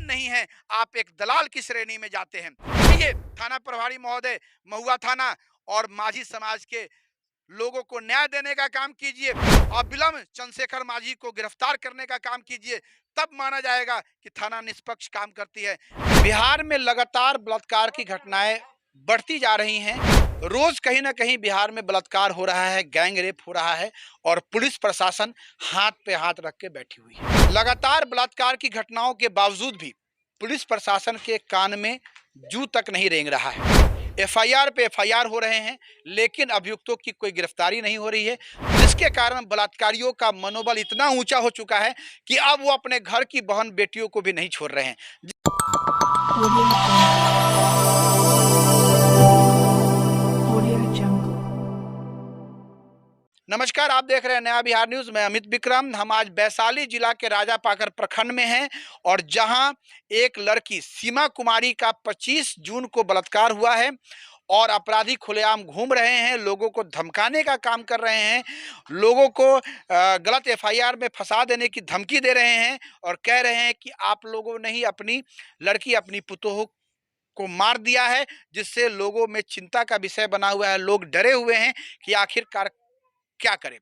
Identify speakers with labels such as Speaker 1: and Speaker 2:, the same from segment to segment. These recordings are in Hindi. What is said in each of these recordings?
Speaker 1: नहीं है, आप एक दलाल की श्रेणी में जाते हैं। ये थाना प्रभारी महोदय, महुआ थाना और माझी समाज के लोगों को न्याय देने का काम कीजिए। अविलंब चंद्रशेखर माझी को गिरफ्तार करने का काम कीजिए, तब माना जाएगा कि थाना निष्पक्ष काम करती है। बिहार में लगातार बलात्कार की घटनाएं बढ़ती जा रही हैं। रोज कहीं ना कहीं बिहार में बलात्कार हो रहा है, गैंग रेप हो रहा है और पुलिस प्रशासन हाथ पे हाथ रख के बैठी हुई है। लगातार बलात्कार की घटनाओं के बावजूद भी पुलिस प्रशासन के कान में जू तक नहीं रेंग रहा है। एफआईआर पे एफआईआर हो रहे हैं, लेकिन अभियुक्तों की कोई गिरफ्तारी नहीं हो रही है, जिसके कारण बलात्कारियों का मनोबल इतना ऊंचा हो चुका है कि अब वो अपने घर की बहन बेटियों को भी नहीं छोड़ रहे हैं। नमस्कार, आप देख रहे हैं नया बिहार न्यूज। मैं अमित विक्रम। हम आज वैशाली जिला के राजापाकर प्रखंड में हैं और जहां एक लड़की सीमा कुमारी का 25 जून को बलात्कार हुआ है और अपराधी खुलेआम घूम रहे हैं, लोगों को धमकाने का काम कर रहे हैं, लोगों को गलत एफआईआर में फंसा देने की धमकी दे रहे हैं और कह रहे हैं कि आप लोगों ने ही अपनी लड़की, अपनी पुतोह को मार दिया है, जिससे लोगों में चिंता का विषय बना हुआ है। लोग डरे हुए हैं कि आखिरकार क्या करें।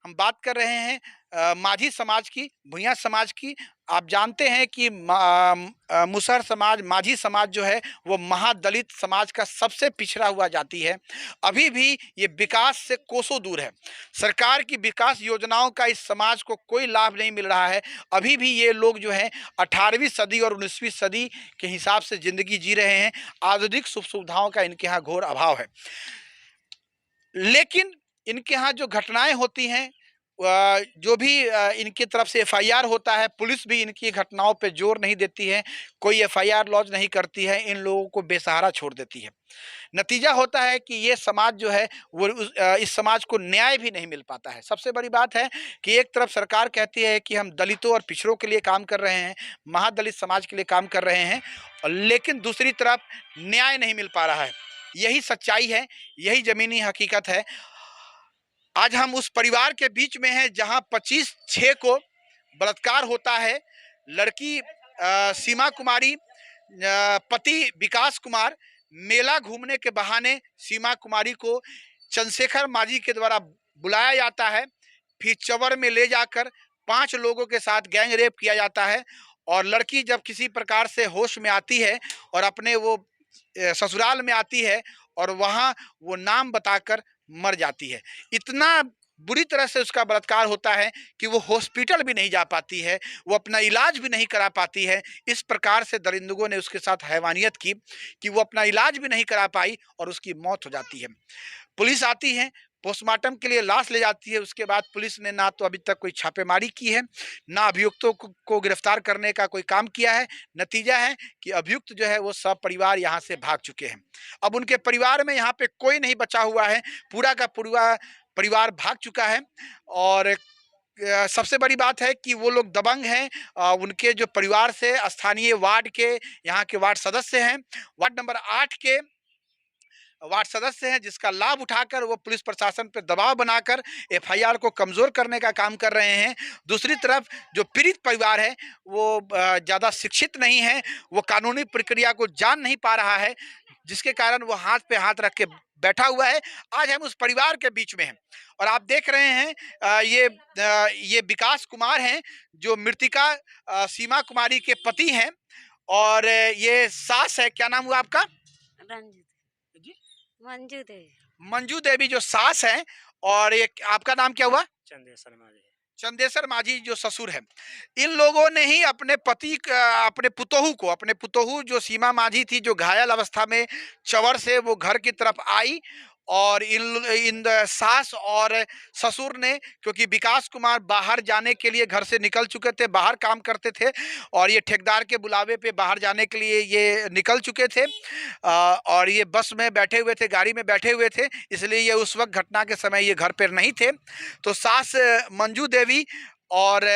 Speaker 1: हम बात कर रहे हैं माझी समाज की, भुइयां समाज की। आप जानते हैं कि मुसहर समाज, माझी समाज जो है वो महादलित समाज का सबसे पिछड़ा हुआ जाति है। अभी भी ये विकास से कोसों दूर है। सरकार की विकास योजनाओं का इस समाज को कोई लाभ नहीं मिल रहा है। अभी भी ये लोग जो हैं 18वीं सदी और 19वीं सदी के हिसाब से ज़िंदगी जी रहे हैं। आधुनिक सुख सुविधाओं का इनके यहाँ घोर अभाव है। लेकिन इनके यहाँ जो घटनाएं होती हैं, जो भी इनकी तरफ से एफआईआर होता है, पुलिस भी इनकी घटनाओं पे जोर नहीं देती है, कोई एफआईआर लॉन्च नहीं करती है, इन लोगों को बेसहारा छोड़ देती है। नतीजा होता है कि ये समाज जो है वो इस समाज को न्याय भी नहीं मिल पाता है। सबसे बड़ी बात है कि एक तरफ सरकार कहती है कि हम दलितों और पिछड़ों के लिए काम कर रहे हैं, महादलित समाज के लिए काम कर रहे हैं, लेकिन दूसरी तरफ न्याय नहीं मिल पा रहा है। यही सच्चाई है, यही जमीनी हकीकत है। आज हम उस परिवार के बीच में हैं जहां 25/6 को बलात्कार होता है। लड़की सीमा कुमारी, पति विकास कुमार, मेला घूमने के बहाने सीमा कुमारी को चंद्रशेखर माझी के द्वारा बुलाया जाता है, फिर चवर में ले जाकर 5 लोगों के साथ गैंग रेप किया जाता है और लड़की जब किसी प्रकार से होश में आती है और अपने वो ससुराल में आती है और वहाँ वो नाम बताकर मर जाती है। इतना बुरी तरह से उसका बलात्कार होता है कि वो हॉस्पिटल भी नहीं जा पाती है, वो अपना इलाज भी नहीं करा पाती है। इस प्रकार से दरिंदगों ने उसके साथ हैवानियत की कि वो अपना इलाज भी नहीं करा पाई और उसकी मौत हो जाती है। पुलिस आती है, पोस्टमार्टम के लिए लाश ले जाती है। उसके बाद पुलिस ने ना तो अभी तक कोई छापेमारी की है, ना अभियुक्तों को गिरफ्तार करने का कोई काम किया है। नतीजा है कि अभियुक्त जो है वो सब परिवार यहाँ से भाग चुके हैं। अब उनके परिवार में यहाँ पे कोई नहीं बचा हुआ है, पूरा का पूरा परिवार भाग चुका है। और सबसे बड़ी बात है कि वो लोग दबंग हैं। उनके जो परिवार से स्थानीय वार्ड के, यहाँ के वार्ड सदस्य हैं, वार्ड नंबर 8 के वार्ड सदस्य हैं, जिसका लाभ उठाकर वो पुलिस प्रशासन पर दबाव बनाकर एफआईआर को कमज़ोर करने का काम कर रहे हैं। दूसरी तरफ जो पीड़ित परिवार है वो ज़्यादा शिक्षित नहीं है, वो कानूनी प्रक्रिया को जान नहीं पा रहा है, जिसके कारण वो हाथ पे हाथ रख के बैठा हुआ है। आज हम उस परिवार के बीच में हैं और आप देख रहे हैं ये विकास कुमार हैं जो मृतिका सीमा कुमारी के पति हैं और ये सास है। क्या नाम हुआ आपका?
Speaker 2: रंजित
Speaker 1: जी,
Speaker 2: मंजू देवी।
Speaker 1: मंजू देवी जो सास है। और ये आपका नाम क्या हुआ?
Speaker 2: चंदेश्वर माझी।
Speaker 1: चंदेश्वर माझी जो ससुर है। इन लोगों ने ही अपने पति अपने पुतोहू जो सीमा माझी थी, जो घायल अवस्था में चवर से वो घर की तरफ आई और इन सास और ससुर ने, क्योंकि विकास कुमार बाहर जाने के लिए घर से निकल चुके थे, बाहर काम करते थे और ये ठेकेदार के बुलावे पे बाहर जाने के लिए ये निकल चुके थे और ये बस में बैठे हुए थे, गाड़ी में बैठे हुए थे, इसलिए ये उस वक्त घटना के समय ये घर पर नहीं थे। तो सास मंजू देवी और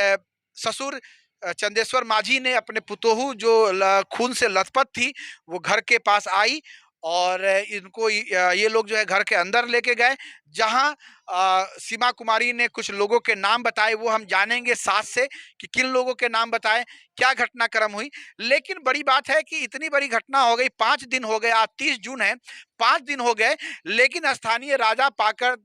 Speaker 1: ससुर चंदेश्वर माझी ने अपने पुतोहू जो खून से लथपथ थी वो घर के पास आई और इनको ये लोग जो है घर के अंदर लेके गए, जहां सीमा कुमारी ने कुछ लोगों के नाम बताए, वो हम जानेंगे साथ से कि किन लोगों के नाम बताए, क्या घटनाक्रम हुई। लेकिन बड़ी बात है कि इतनी बड़ी घटना हो गई, 5 दिन हो गए, आज 30 जून है, 5 दिन हो गए, लेकिन स्थानीय राजा पाकर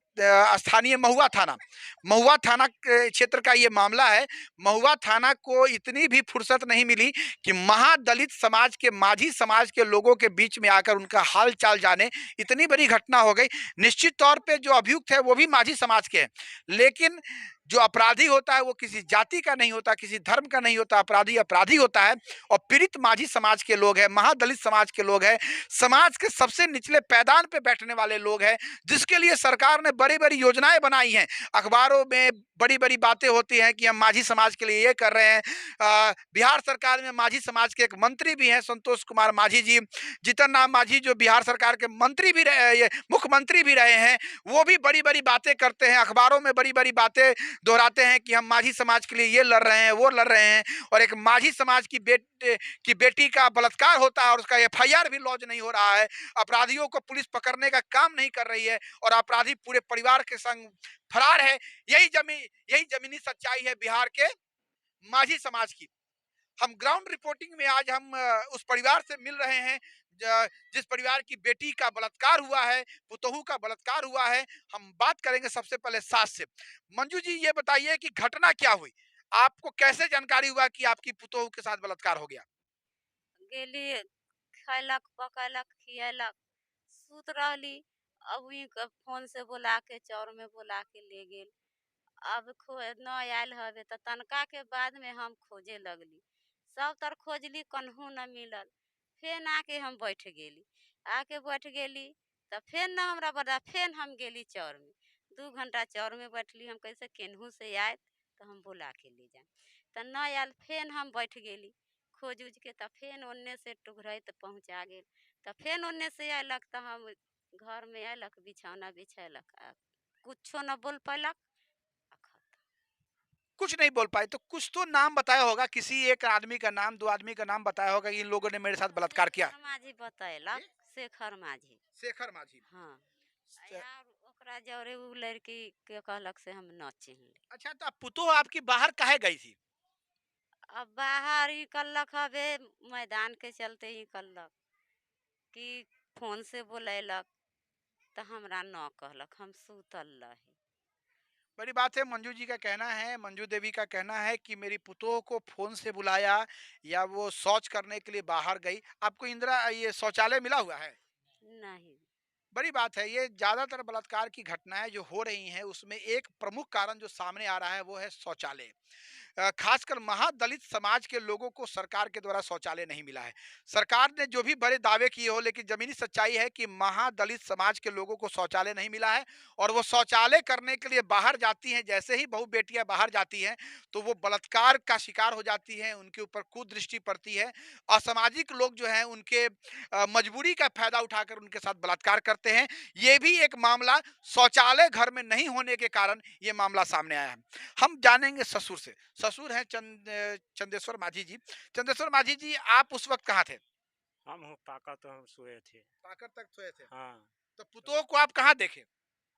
Speaker 1: स्थानीय महुआ थाना के क्षेत्र का ये मामला है। महुआ थाना को इतनी भी फुर्सत नहीं मिली कि महादलित समाज के, माझी समाज के लोगों के बीच में आकर उनका हाल चाल जाने। इतनी बड़ी घटना हो गई। निश्चित तौर पे जो अभियुक्त है वो भी माझी समाज के हैं, लेकिन जो अपराधी होता है वो किसी जाति का नहीं होता, किसी धर्म का नहीं होता। अपराधी अपराधी होता है, और पीड़ित माझी समाज के लोग हैं, महादलित समाज के लोग हैं, समाज के सबसे निचले पैदान पे बैठने वाले लोग हैं, जिसके लिए सरकार ने बड़ी बड़ी योजनाएं बनाई हैं। अखबारों में बड़ी बड़ी बातें होती हैं कि हम माझी समाज के लिए ये कर रहे हैं। बिहार सरकार में माझी समाज के एक मंत्री भी हैं, संतोष कुमार माझी जी, जीतन राम माझी, जो बिहार सरकार के मंत्री भी रहे, ये मुख्यमंत्री भी रहे हैं, वो भी बड़ी बड़ी बातें करते हैं, अखबारों में बड़ी बड़ी बातें दोहराते हैं कि हम माझी समाज के लिए ये लड़ रहे हैं, वो लड़ रहे हैं। और एक माझी समाज की बेटी का बलात्कार होता है और उसका एफआईआर भी लॉन्च नहीं हो रहा है। अपराधियों को पुलिस पकड़ने का काम नहीं कर रही है, और अपराधी पूरे परिवार के संग फरार है। यही जमीनी सच्चाई है बिहार के माझी समाज की। हम ग्राउंड रिपोर्टिंग में आज हम उस परिवार से मिल रहे हैं, जिस परिवार की बेटी का बलात्कार हुआ है, पुतोहू का बलात्कार हुआ है। हम बात करेंगे सबसे पहले सास से। मंजू जी, ये बताइए कि घटना क्या हुई, आपको कैसे जानकारी हुआ कि आपकी पुतोहू के साथ बलात्कार हो गया?
Speaker 2: गेली खैलक पकैलक खियलक सुत रहली। अब ई फोन से बुला के चौर में बुला के ले गेल। अब न आयल हवे तो तनका के बाद में हम खोजे लगली। सब तर खोजली, कन्हू न मिलल। फेन आके हम बैठ गेली। आके बैठ गेली तो फेन न हमरा बता, फेन हम गेली चौर में। 2 घंटा चौर में बैठली, हम कैसे केनहू से आए तो हम बुला के ले जाए। तो न आयल, फेन हम बैठ गेली खोज उज के। तो फेन ओन्ने से टुघरैत पहुँचा गेल। तो फेन ओन्ने से अयलक तो हम घर में अयलक, बिछौना बिछैलक, आ कुछो न बोल पैलक।
Speaker 1: कुछ नहीं बोल पाए तो कुछ तो नाम बताया होगा, किसी एक आदमी का नाम, दो आदमी का नाम बताया होगा कि इन लोगों ने मेरे साथ बलात्कार किया।
Speaker 2: शेखर माझी बतैलक, शेखर माझी।
Speaker 1: शेखर माझी।
Speaker 2: हाँ। यार ओकरा जौरे उ लड़की के कहलक से हम न चिन्हली।
Speaker 1: अच्छा, तो पुतोह आपकी बाहर काहे गई थी?
Speaker 2: अब बाहर ही कल्लक हवे, मैदान के चलते ही कल्लक कि फोन से बुलैलक। तो हमरा न कहलक, हम सुतल रही।
Speaker 1: बड़ी बात है। मंजू जी का कहना है, मंजू देवी का कहना है कि मेरी पुतोह को फोन से बुलाया, या वो शौच करने के लिए बाहर गई। आपको इंदिरा ये शौचालय मिला हुआ है?
Speaker 2: नहीं।
Speaker 1: बड़ी बात है। ये ज्यादातर बलात्कार की घटनाएं जो हो रही हैं, उसमें एक प्रमुख कारण जो सामने आ रहा है वो है शौचालय। खासकर महादलित समाज के लोगों को सरकार के द्वारा शौचालय नहीं मिला है। सरकार ने जो भी बड़े दावे किए हो, लेकिन जमीनी सच्चाई है कि महादलित समाज के लोगों को शौचालय नहीं मिला है, और वो शौचालय करने के लिए बाहर जाती हैं। जैसे ही बहू बेटियां बाहर जाती हैं तो वो बलात्कार का शिकार हो जाती हैं, उनके ऊपर कुदृष्टि पड़ती है। असामाजिक लोग जो हैं उनके मजबूरी का फायदा उठाकर उनके साथ बलात्कार करते हैं। ये भी एक मामला शौचालय घर में नहीं होने के कारण ये मामला सामने आया है। हम जानेंगे ससुर से। ससुर हैं चंदेश्वर माझी जी। चंदेश्वर माझी जी, आप उस वक्त कहाँ थे?
Speaker 3: हम हो पाका तो हम सोए थे।
Speaker 1: पाकर तक सोए थे।
Speaker 3: हाँ।
Speaker 1: तो पुतोह को आप कहाँ देखे?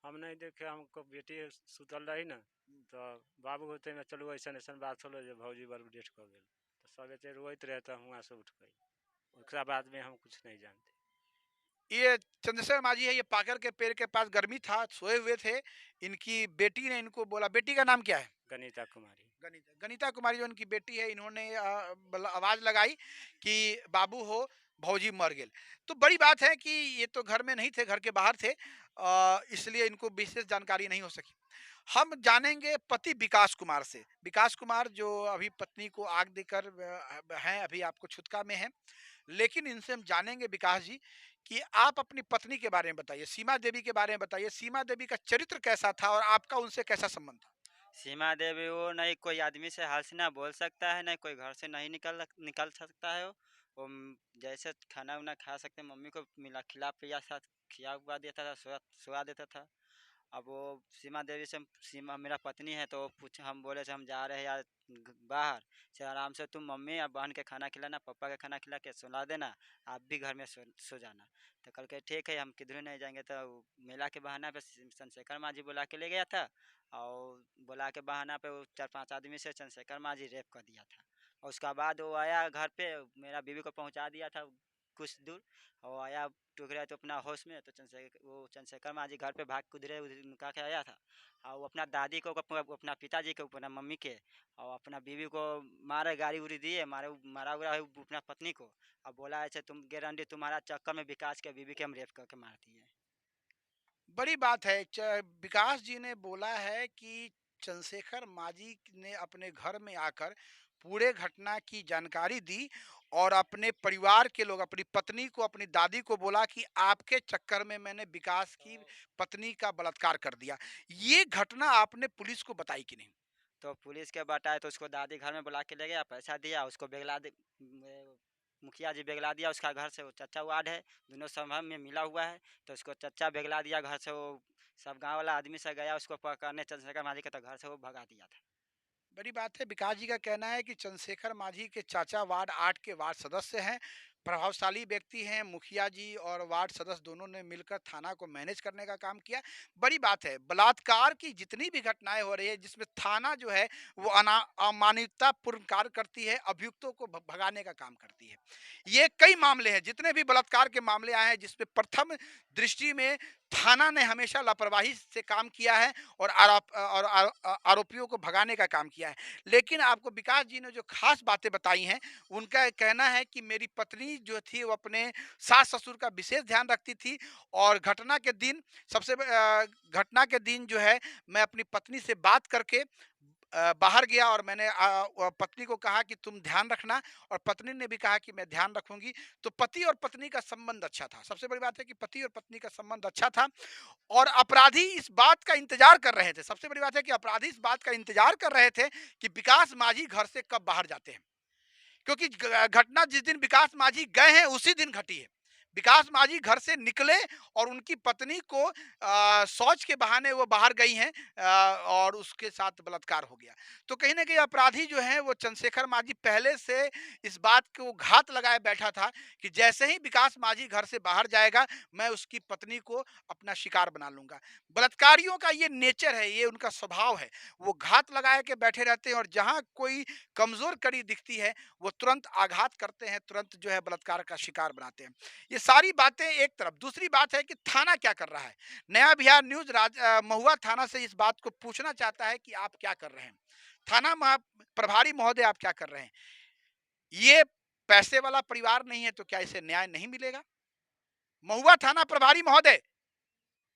Speaker 3: हम नहीं देखे, हमको बेटी सुतल रही ना, तो बाबू होते में चलो ऐसा ऐसा बात होलो जो भौजी बाबू डेट कर गए, तो सब एते रोइत रहे तो हुआ से उठ गई। उसके बाद में हम कुछ नहीं जानते।
Speaker 1: ये चंद्रशेखर माझी है, ये पाकर के पेड़ के पास गर्मी था, सोए हुए थे। इनकी बेटी ने इनको बोला, बेटी का नाम क्या है?
Speaker 3: गनीता कुमारी।
Speaker 1: गनीता कुमारी जो इनकी बेटी है, इन्होंने आवाज लगाई कि बाबू हो, भौजी मर गेल। तो बड़ी बात है कि ये तो घर में नहीं थे, घर के बाहर थे, इसलिए इनको विशेष जानकारी नहीं हो सकी। हम जानेंगे पति विकास कुमार से। विकास कुमार जो अभी पत्नी को आग देकर हैं, अभी आपको छुटका में है। लेकिन इनसे हम जानेंगे, विकास जी, कि आप अपनी पत्नी के बारे में बताइए, सीमा देवी के बारे में बताइए। सीमा देवी का चरित्र कैसा था और आपका उनसे कैसा संबंध था?
Speaker 4: सीमा देवी वो नहीं कोई आदमी से हाल से ना बोल सकता है, नहीं कोई घर से नहीं निकल सकता है। वो जैसे खाना वाना खा सकते, मम्मी को मिला खिला पिया साथ खिया हुआ देता था, सुला सुला देता था। अब वो सीमा देवी से सीमा मेरा पत्नी है, तो पूछ हम बोले से हम जा रहे हैं यार बाहर से, आराम से तुम मम्मी और बहन के खाना खिलाना, पापा के खाना खिला के सुला देना, आप भी घर में सो जाना। तो कल के ठीक है हम किधर नहीं जाएंगे। तो मेला के बहाना पे चंद्रशेखर माझी बुला के ले गया था, और बुला के बहाना पे वो 4-5 आदमी से चंद्रशेखर माझी रेप कर दिया था। और उसका बाद वो आया घर पे, मेरा बीवी को पहुंचा दिया था कुछ दूर, और आया टुकड़ा तो अपना होश में, तो चंद्रशेखर माझी घर पे भाग कुदरे उनका के आया था, और वो अपना दादी को अपना पिताजी को अपना मम्मी के और अपना बीवी को मारे, गाड़ी उड़ी दिए, मारा उरा है अपना पत्नी को। अब बोला ऐसे तुम गारंटी तुम्हारा चक्कर में विकास के बीवी के हम रेप करके मार दिए।
Speaker 1: बड़ी बात है। विकास जी ने बोला है कि चंद्रशेखर माझी ने अपने घर में आकर पूरे घटना की जानकारी दी और अपने परिवार के लोग, अपनी पत्नी को, अपनी दादी को बोला कि आपके चक्कर में मैंने विकास की पत्नी का बलात्कार कर दिया। ये घटना आपने पुलिस को बताई कि नहीं?
Speaker 4: तो पुलिस के बताए तो उसको दादी घर में बुला के ले गया, पैसा दिया, उसको बेगला दे मुखिया जी बेगला दिया उसका घर से। वो चच्चा वार्ड है, दोनों समूह में मिला हुआ है, तो उसको चच्चा बेगला दिया घर से। वो सब गांव वाला आदमी से गया उसको पकड़ने चंद्रशेखर माझी के, तो घर से वो भगा दिया था।
Speaker 1: बड़ी बात है। विकास जी का कहना है कि चंद्रशेखर माझी के चाचा वार्ड 8 के वार्ड सदस्य हैं, प्रभावशाली व्यक्ति हैं। मुखिया जी और वार्ड सदस्य दोनों ने मिलकर थाना को मैनेज करने का काम किया। बड़ी बात है, बलात्कार की जितनी भी घटनाएं हो रही है जिसमें थाना जो है वो अमानवीयतापूर्ण कार्य करती है, अभियुक्तों को भगाने का काम करती है। ये कई मामले हैं, जितने भी बलात्कार के मामले आए हैं जिसमें प्रथम दृष्टि में थाना ने हमेशा लापरवाही से काम किया है और आरोपियों को भगाने का काम किया है। लेकिन आपको विकास जी ने जो खास बातें बताई हैं, उनका कहना है कि मेरी पत्नी जो थी वो अपने सास ससुर का विशेष ध्यान रखती थी और घटना के दिन घटना के दिन जो है मैं अपनी पत्नी से बात करके बाहर गया और मैंने पत्नी को कहा कि तुम ध्यान रखना, और पत्नी ने भी कहा कि मैं ध्यान रखूंगी। तो पति और पत्नी का संबंध अच्छा था। सबसे बड़ी बात है कि पति और पत्नी का संबंध अच्छा था और अपराधी इस बात का इंतजार कर रहे थे। सबसे बड़ी बात है कि अपराधी इस बात का इंतजार कर रहे थे कि विकास माझी घर से कब बाहर जाते हैं, क्योंकि घटना जिस दिन विकास माझी गए हैं उसी दिन घटी है। विकास माझी घर से निकले और उनकी पत्नी को शौच के बहाने वो बाहर गई हैं और उसके साथ बलात्कार हो गया। तो कहीं ना कहीं अपराधी जो है वो चंद्रशेखर माझी पहले से इस बात को घात लगाए बैठा था कि जैसे ही विकास माझी घर से बाहर जाएगा मैं उसकी पत्नी को अपना शिकार बना लूंगा। बलात्कारियों का ये नेचर है, ये उनका स्वभाव है। वो घात लगाए के बैठे रहते हैं और जहां कोई कमजोर कड़ी दिखती है वो तुरंत आघात करते हैं, तुरंत जो है बलात्कार का शिकार बनाते हैं। ये सारी बातें एक तरफ। दूसरी बात है कि थाना क्या कर रहा है। नया बिहार न्यूज महुआ थाना से इस बात को पूछना चाहता है कि आप क्या कर रहे हैं। थाना प्रभारी महोदय आप क्या कर रहे हैं? ये पैसे वाला परिवार नहीं है तो क्या इसे न्याय नहीं मिलेगा? महुआ थाना प्रभारी महोदय,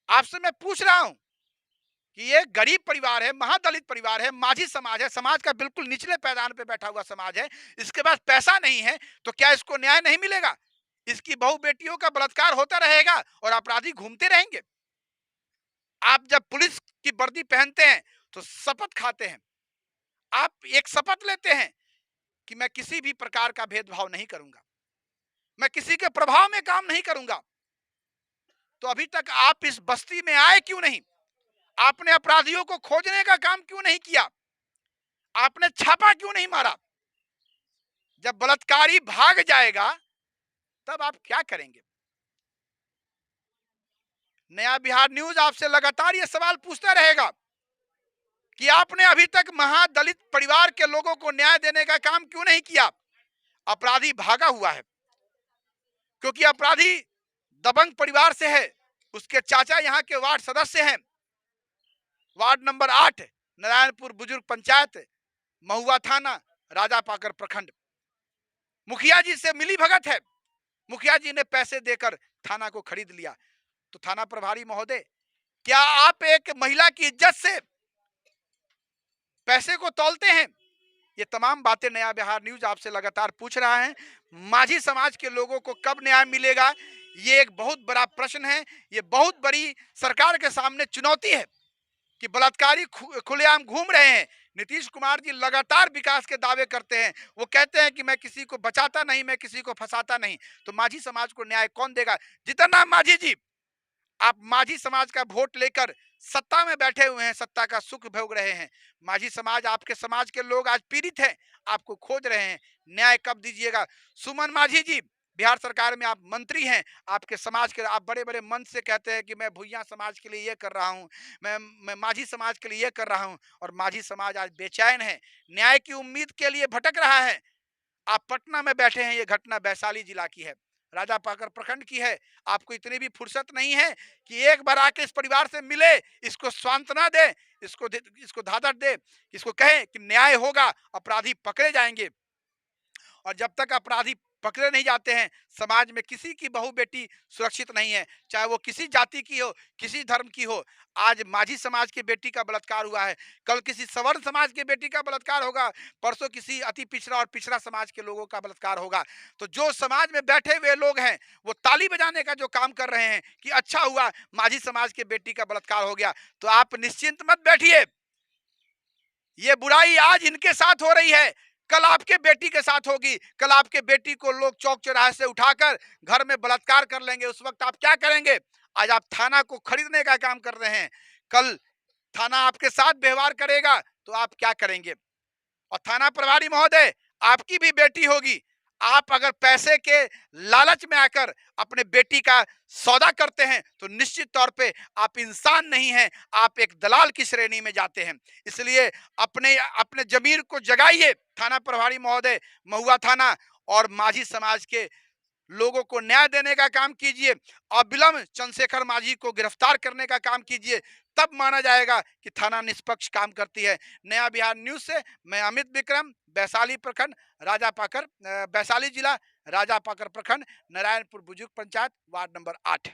Speaker 1: आपसे मैं पूछ रहा हूं कि ये गरीब परिवार है, महादलित परिवार है, माझी समाज है, समाज का बिल्कुल निचले पैदान पे बैठा हुआ समाज है, इसके पास पैसा नहीं है तो क्या इसको न्याय नहीं मिलेगा? इसकी बहु बेटियों का बलात्कार होता रहेगा और अपराधी घूमते रहेंगे। आप जब पुलिस की वर्दी पहनते हैं तो शपथ खाते हैं, आप एक शपथ लेते हैं कि मैं किसी भी प्रकार का भेदभाव नहीं करूंगा, मैं किसी के प्रभाव में काम नहीं करूंगा। तो अभी तक आप इस बस्ती में आए क्यों नहीं? आपने अपराधियों को खोजने का काम क्यों नहीं किया? आपने छापा क्यों नहीं मारा? जब बलात्कारी भाग जाएगा तब आप क्या करेंगे? नया बिहार न्यूज आपसे लगातार ये सवाल पूछता रहेगा कि आपने अभी तक महादलित परिवार के लोगों को न्याय देने का काम क्यों नहीं किया? अपराधी भागा हुआ है क्योंकि अपराधी दबंग परिवार से है। उसके चाचा यहाँ के वार्ड सदस्य हैं, वार्ड नंबर 8 नारायणपुर बुजुर्ग पंचायत, महुआ थाना, राजापाकर प्रखंड। मुखिया जी से मिली भगत है, मुखिया जी ने पैसे देकर थाना को खरीद लिया। तो थाना प्रभारी महोदय, क्या आप एक महिला की इज्जत से पैसे को तौलते हैं? ये तमाम बातें नया बिहार न्यूज आपसे लगातार पूछ रहा है। माझी समाज के लोगों को कब न्याय मिलेगा, ये एक बहुत बड़ा प्रश्न है। ये बहुत बड़ी सरकार के सामने चुनौती है कि बलात्कारी खुलेआम घूम रहे हैं। नीतीश कुमार जी लगातार विकास के दावे करते हैं, वो कहते हैं कि मैं किसी को बचाता नहीं, मैं किसी को फंसाता नहीं। तो माझी समाज को न्याय कौन देगा? जितना माझी जी, आप माझी समाज का वोट लेकर सत्ता में बैठे हुए हैं, सत्ता का सुख भोग रहे हैं। माझी समाज, आपके समाज के लोग आज पीड़ित हैं, आपको खोज रहे हैं, न्याय कब दीजिएगा? सुमन माझी जी, बिहार सरकार में आप मंत्री हैं, आपके समाज के आप बड़े-बड़े मंच से कहते हैं कि मैं भूइयाँ समाज के लिए ये कर रहा हूँ, मैं माझी समाज के लिए ये कर रहा हूँ, और माझी समाज आज बेचैन है, न्याय की उम्मीद के लिए भटक रहा है। आप पटना में बैठे हैं, ये घटना वैशाली जिला की है, राजापाकर प्रखंड की है। आपको इतनी भी फुर्सत नहीं है कि एक बार आके इस परिवार से मिले, इसको सांत्वना दे, इसको धादर दे, इसको कहें कि न्याय होगा, अपराधी पकड़े जाएंगे। और जब तक अपराधी पकड़े नहीं जाते हैं, समाज में किसी की बहू बेटी सुरक्षित नहीं है, चाहे वो किसी जाति की हो, किसी धर्म की हो। आज माझी समाज की बेटी का बलात्कार हुआ है, कल किसी सवर्ण समाज की बेटी का बलात्कार होगा, परसों किसी अति पिछड़ा और पिछड़ा समाज के लोगों का बलात्कार होगा। तो जो समाज में बैठे हुए लोग हैं, वो ताली बजाने का जो काम कर रहे हैं कि अच्छा हुआ माझी समाज की बेटी का बलात्कार हो गया, तो आप निश्चिंत मत बैठिए। ये बुराई आज इनके साथ हो रही है, कल आपके बेटी के साथ होगी। कल आपके बेटी को लोग चौक चौराहे से उठाकर घर में बलात्कार कर लेंगे, उस वक्त आप क्या करेंगे? आज आप थाना को खरीदने का काम कर रहे हैं, कल थाना आपके साथ व्यवहार करेगा तो आप क्या करेंगे? और थाना प्रभारी महोदय, आपकी भी बेटी होगी, आप अगर पैसे के लालच में आकर अपने बेटी का सौदा करते हैं तो निश्चित तौर पे आप इंसान नहीं हैं, आप एक दलाल की श्रेणी में जाते हैं। इसलिए अपने अपने जमीर को जगाइए थाना प्रभारी महोदय, महुआ थाना और माझी समाज के लोगों को न्याय देने का काम कीजिए। अविलंब चंद्रशेखर माझी को गिरफ्तार करने का काम कीजिए, तब माना जाएगा कि थाना निष्पक्ष काम करती है। नया बिहार न्यूज से मैं अमित विक्रम, वैशाली प्रखंड, वैशाली जिला, राजापाकर प्रखंड, नारायणपुर बुजुर्ग पंचायत, वार्ड नंबर 8।